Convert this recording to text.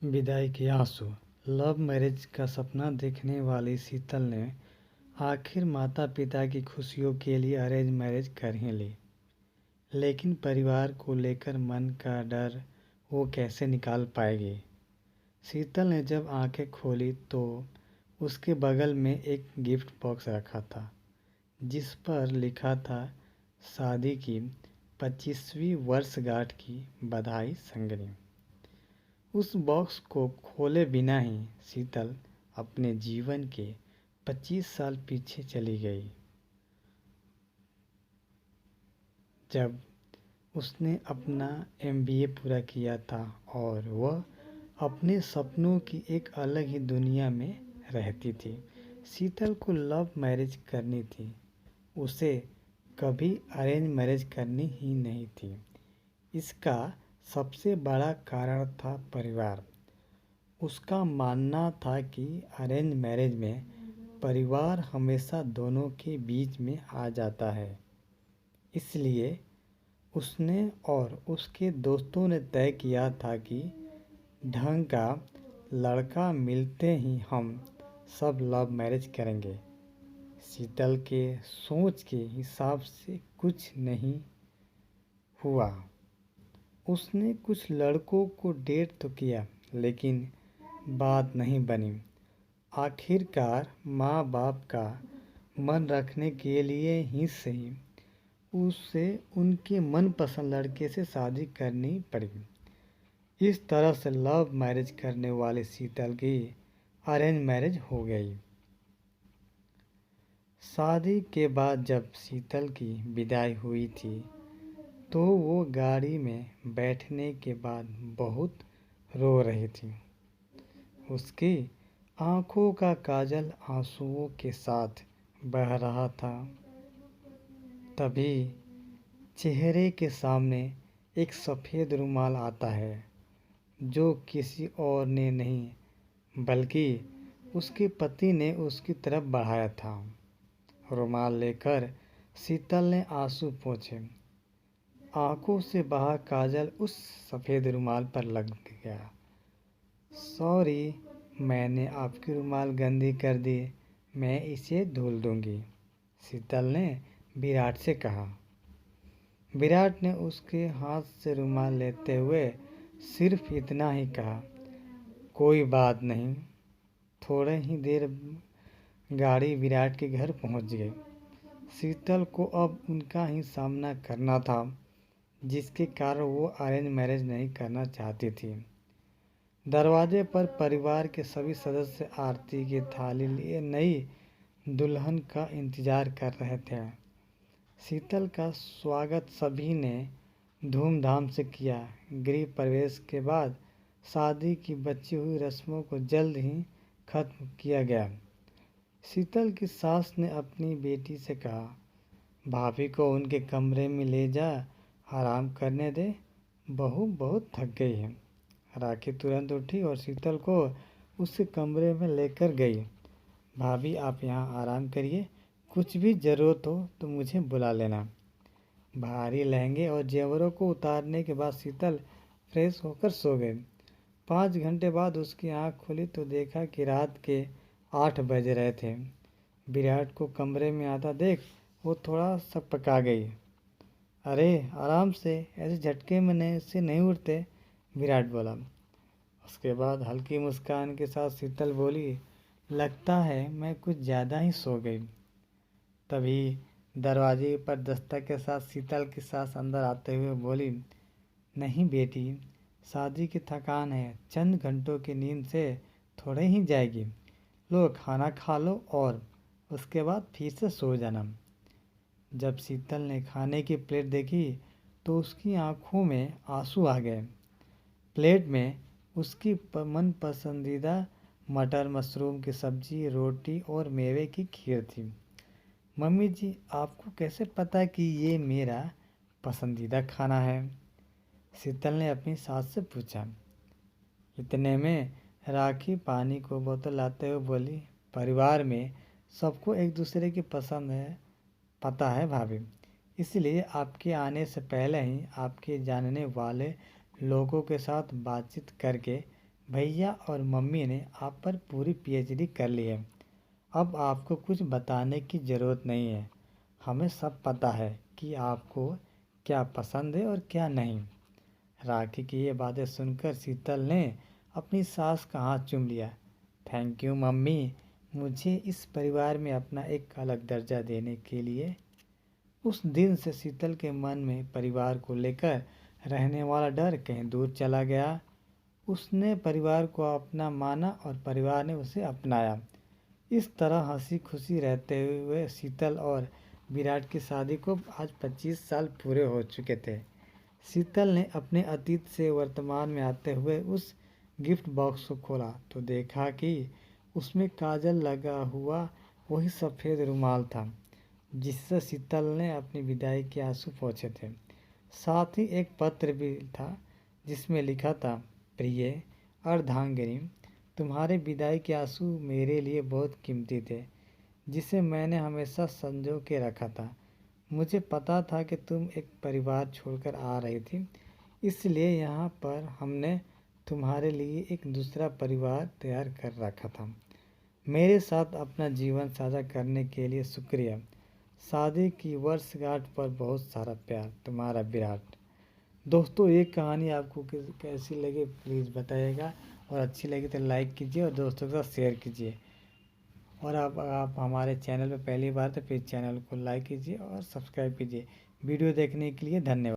विदाई के आंसू। लव मैरिज का सपना देखने वाली शीतल ने आखिर माता पिता की खुशियों के लिए अरेंज मैरिज कर ही ली। लेकिन परिवार को लेकर मन का डर वो कैसे निकाल पाएगी। शीतल ने जब आंखें खोली तो उसके बगल में एक गिफ्ट बॉक्स रखा था, जिस पर लिखा था शादी की 25वीं वर्षगांठ की बधाई संगनी। उस बॉक्स को खोले बिना ही शीतल अपने जीवन के 25 साल पीछे चली गई, जब उसने अपना एमबीए पूरा किया था और वह अपने सपनों की एक अलग ही दुनिया में रहती थी। शीतल को लव मैरिज करनी थी, उसे कभी अरेंज मैरिज करनी ही नहीं थी। इसका सबसे बड़ा कारण था परिवार। उसका मानना था कि अरेंज मैरिज में परिवार हमेशा दोनों के बीच में आ जाता है। इसलिए उसने और उसके दोस्तों ने तय किया था कि ढंग का लड़का मिलते ही हम सब लव मैरिज करेंगे। शीतल के सोच के हिसाब से कुछ नहीं हुआ। उसने कुछ लड़कों को डेट तो किया, लेकिन बात नहीं बनी। आखिरकार माँ बाप का मन रखने के लिए ही सही उसे उनके मनपसंद लड़के से शादी करनी पड़ी। इस तरह से लव मैरिज करने वाली शीतल की अरेंज मैरिज हो गई। शादी के बाद जब शीतल की विदाई हुई थी तो वो गाड़ी में बैठने के बाद बहुत रो रही थी। उसकी आंखों का काजल आंसुओं के साथ बह रहा था। तभी चेहरे के सामने एक सफ़ेद रुमाल आता है, जो किसी और ने नहीं बल्कि उसके पति ने उसकी तरफ बढ़ाया था। रुमाल लेकर शीतल ने आंसू पोंछे। आंखों से बहा काजल उस सफ़ेद रुमाल पर लग गया। सॉरी, मैंने आपकी रुमाल गंदी कर दी, मैं इसे धुल दूंगी, शीतल ने विराट से कहा। विराट ने उसके हाथ से रुमाल लेते हुए सिर्फ इतना ही कहा, कोई बात नहीं। थोड़े ही देर गाड़ी विराट के घर पहुंच गई। शीतल को अब उनका ही सामना करना था, जिसके कारण वो अरेंज मैरिज नहीं करना चाहती थी। दरवाजे पर परिवार के सभी सदस्य आरती की थाली लिए नई दुल्हन का इंतजार कर रहे थे। शीतल का स्वागत सभी ने धूमधाम से किया। गृह प्रवेश के बाद शादी की बची हुई रस्मों को जल्द ही खत्म किया गया। शीतल की सास ने अपनी बेटी से कहा, भाभी को उनके कमरे में ले जा, आराम करने दे, बहू बहुत थक गई है। राखी तुरंत उठी और शीतल को उसके कमरे में लेकर गई। भाभी, आप यहाँ आराम करिए, कुछ भी ज़रूरत हो तो मुझे बुला लेना। भारी लहंगे और जेवरों को उतारने के बाद शीतल फ्रेश होकर सो गई। 5 घंटे बाद उसकी आंख खुली तो देखा कि रात के 8 बज रहे थे। विराट को कमरे में आता देख वो थोड़ा सकपका गई। अरे आराम से, ऐसे झटके में नहीं उठते, विराट बोला। उसके बाद हल्की मुस्कान के साथ शीतल बोली, लगता है मैं कुछ ज़्यादा ही सो गई। तभी दरवाजे पर दस्तक के साथ शीतल की सास अंदर आते हुए बोली, नहीं बेटी, शादी की थकान है, चंद घंटों की नींद से थोड़े ही जाएगी। लो खाना खा लो और उसके बाद फिर से सो जाना। जब शीतल ने खाने की प्लेट देखी तो उसकी आंखों में आंसू आ गए। प्लेट में उसकी मन पसंदीदा मटर मशरूम की सब्जी, रोटी और मेवे की खीर थी। मम्मी जी, आपको कैसे पता कि ये मेरा पसंदीदा खाना है? शीतल ने अपनी सास से पूछा। इतने में राखी पानी को बोतल लाते हुए बोली, परिवार में सबको एक दूसरे की पसंद है पता है भाभी, इसलिए आपके आने से पहले ही आपके जानने वाले लोगों के साथ बातचीत करके भैया और मम्मी ने आप पर पूरी पीएचडी कर ली है। अब आपको कुछ बताने की ज़रूरत नहीं है। हमें सब पता है कि आपको क्या पसंद है और क्या नहीं। राखी की ये बातें सुनकर शीतल ने अपनी सास का हाथ चूम लिया। थैंक यू मम्मी, मुझे इस परिवार में अपना एक अलग दर्जा देने के लिए। उस दिन से शीतल के मन में परिवार को लेकर रहने वाला डर कहीं दूर चला गया। उसने परिवार को अपना माना और परिवार ने उसे अपनाया। इस तरह हंसी खुशी रहते हुए शीतल और विराट की शादी को आज 25 साल पूरे हो चुके थे। शीतल ने अपने अतीत से वर्तमान में आते हुए उस गिफ्ट बॉक्स को खोला तो देखा कि उसमें काजल लगा हुआ वही सफ़ेद रुमाल था जिससे शीतल ने अपनी विदाई के आंसू पोंछे थे। साथ ही एक पत्र भी था जिसमें लिखा था, प्रिय अर्धांगिनी, तुम्हारे विदाई के आंसू मेरे लिए बहुत कीमती थे, जिसे मैंने हमेशा संजो के रखा था। मुझे पता था कि तुम एक परिवार छोड़कर आ रही थी, इसलिए यहाँ पर हमने तुम्हारे लिए एक दूसरा परिवार तैयार कर रखा था। मेरे साथ अपना जीवन साझा करने के लिए शुक्रिया। शादी की वर्षगांठ पर बहुत सारा प्यार, तुम्हारा विराट। दोस्तों, ये कहानी आपको कैसी लगी प्लीज़ बताइएगा, और अच्छी लगी तो लाइक कीजिए और दोस्तों के साथ शेयर कीजिए। और आप हमारे चैनल पर पहली बार तो प्लीज़ चैनल को लाइक कीजिए और सब्सक्राइब कीजिए। वीडियो देखने के लिए धन्यवाद।